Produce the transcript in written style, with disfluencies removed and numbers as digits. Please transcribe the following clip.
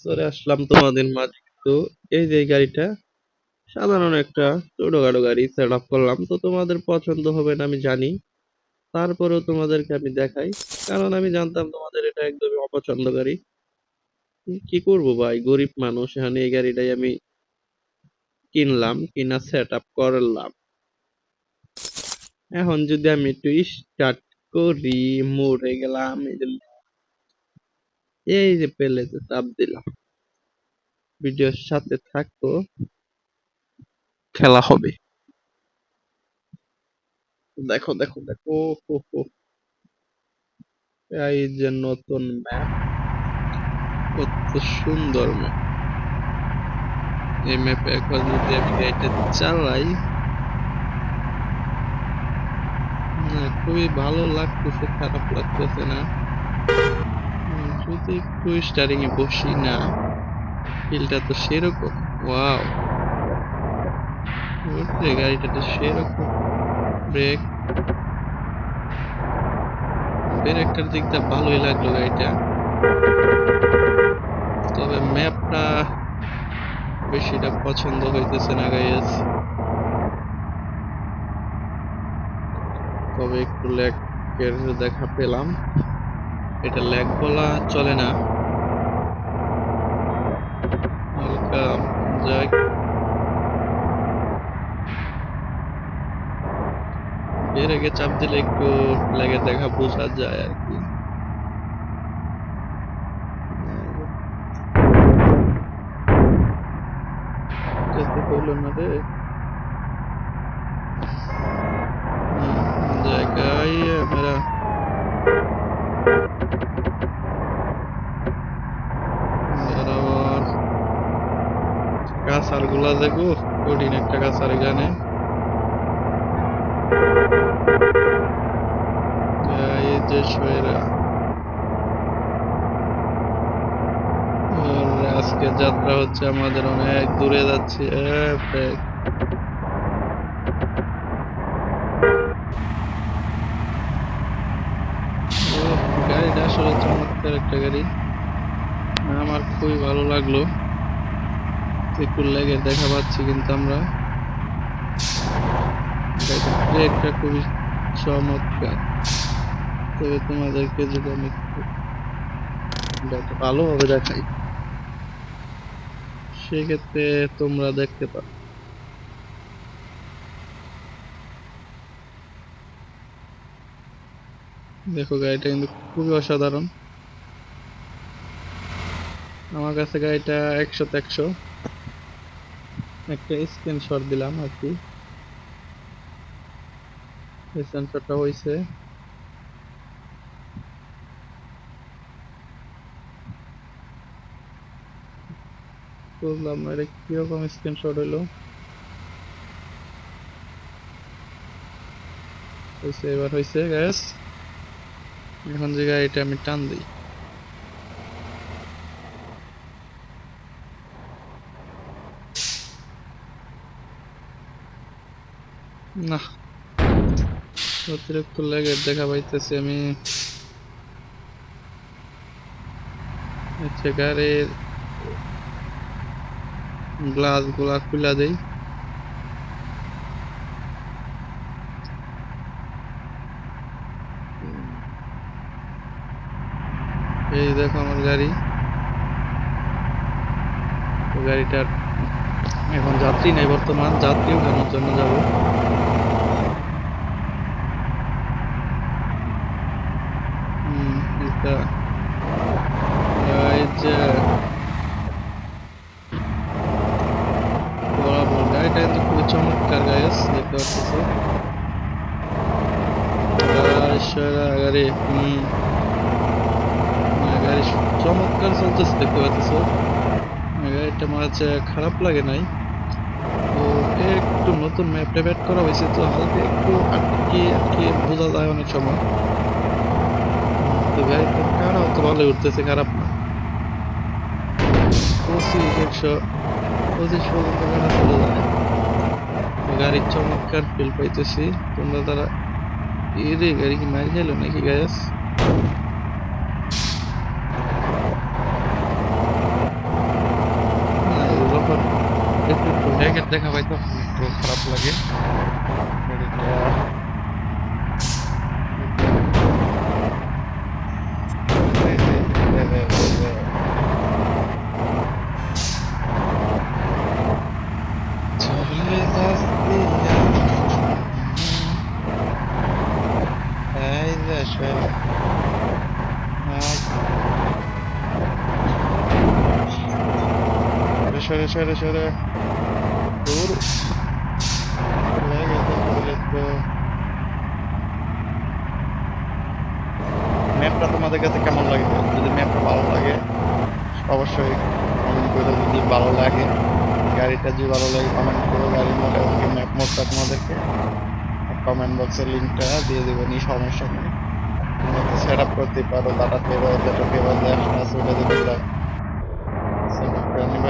চলে আসলাম তোমাদের মাঝে। তো এই যে গাড়িটা সাধারণ একটা ছোটখাটো গাড়ি সেট আপ করলাম, তো তোমাদের পছন্দ হবে না আমি জানি, তারপরেও তোমাদেরকে আমি দেখাই, কারণ আমি জানতাম তোমাদের এটা একদমই অপছন্দ গাড়ি। কি করবো ভাই, গরিব মানুষ, এখানে এই গাড়িটাই আমি কিনলাম, কিনা সেট আপ করলাম। এখন যদি আমি একটু স্টার্ট করি, মরে গেলাম, এই যে পেলে যে চাপ দিলাম, ভিডিওর সাথে থাকো, খেলা হবে। দেখো দেখো দেখো, হো, হো, এই যে নতুন ম্যাপ, কত সুন্দর ম্যাপ। এই ম্যাপে একবার যদি আমি গাড়িটা চালাই, না খুবই ভালো লাগতেছে, খারাপ লাগতেছে না। যদি একটু স্টারিং এ বসি না, ফিলটা তো সেরকম। ওয়াও, ওরে গাড়িটা তো সেরকম। ব্রেক, ব্রেকটার দিকটা ভালোই লাগলো গাড়িটা, তবে ম্যাপটা বেশিটা পছন্দ হইতেছে না গাইস। তবে একটু ল্যাগের দেখা পেলাম, এটা ল্যাগ বলা চলে না, হালকা। যাই, এর আগে চাপ দিলে একটু ল্যাগের দেখা বোঝা যায় আর কি। যেতে হইলো না রে। জায়গায় মেরা বরাবর কাঁচার গুলা দেখো, কঠিন একটা কাঁচার এখানে। এই যে সয়রা, আজকে যাত্রা হচ্ছে আমাদের, অনেক দূরে যাচ্ছি। ব্রেক, গাড়িটা আসলে চমৎকার একটা গাড়ি, আমার খুবই ভালো লাগলো। একটু লেগে দেখা পাচ্ছি কিন্তু আমরা, ব্রেকটা খুবই চমৎকার। তবে তোমাদেরকে যদি আমি একটু ভালোভাবে দেখাই, সেক্ষেত্রে তোমরা দেখতে পারো। দেখো গাড়িটা কিন্তু খুবই অসাধারণ, আমার কাছে গাড়িটা 100-100। একটা স্ক্রিনশট দিলাম আর কি, স্ক্রিনশটটা হয়েছে। বুঝলাম না এটা কিরকম স্ক্রিনশট হইলো। হয়েছে, এবার হয়েছে গ্যাস। এখন যে গাড়িটা আমি টান দিই, না অতিরিক্ত লেগের দেখা পাইতেছি আমি। আচ্ছা, গাড়ির গ্লাস গুলা খুলে দেই। এই দেখো আমার গাড়ি, গাড়িটার এখন যাত্রী নেই, বর্তমান যাত্রী উঠানোর জন্য যাব। এটা এই যে বরাবর, গাড়িটা কিন্তু খুবই চমৎকার গাইস, দেখতে পাচ্ছি। গাড়ি গাড়ি চমৎকার চলতেছে, দেখতে পাচ্ছ। গাড়িটা আমার কাছে খারাপ লাগে নাই। তো একটু নতুন ম্যাপটা অ্যাড করা হয়েছে, তো হালকা একটু আটকে আটকে বোঝা যায় অনেক সময়। তো গাড়িটা কারাও তো ভালোই উঠতেছে, খারাপ না। 25-125 পর্যন্ত কারা চলে যায়। তো গাড়ির চমৎকার ফিল পাইতেছি। তোমরা তারা রে গাড়ি কি মারি খেলো নাকি গ্যাস? মার্কেট দেখা পাই তখন একটু খারাপ লাগে গাড়িটা। এই যে, এই যে, চলে যাচ্ছি আমি। এই যে সরে, সরে সরে সরে দূর লেগে যেতে তো। ম্যাপটা তোমাদের কাছে কেমন লাগে? যদি ম্যাপটা ভালো লাগে অবশ্যই কমেন্ট করো। যদি ভালো লাগে গাড়িটা, যদি ভালো লাগে কমেন্ট করো। গাড়ির মোড এমনকি ম্যাপ মোডটা তোমাদেরকে কমেন্ট বক্সে লিঙ্কটা দিয়ে দেবো, নি সমস্যা নেই। তোমরা তো সেট আপ করতে পারো, যেটা ফেভার ল্যাপটা আছে ওটা দিয়ে তোমরা সেট আপ করে নিবা।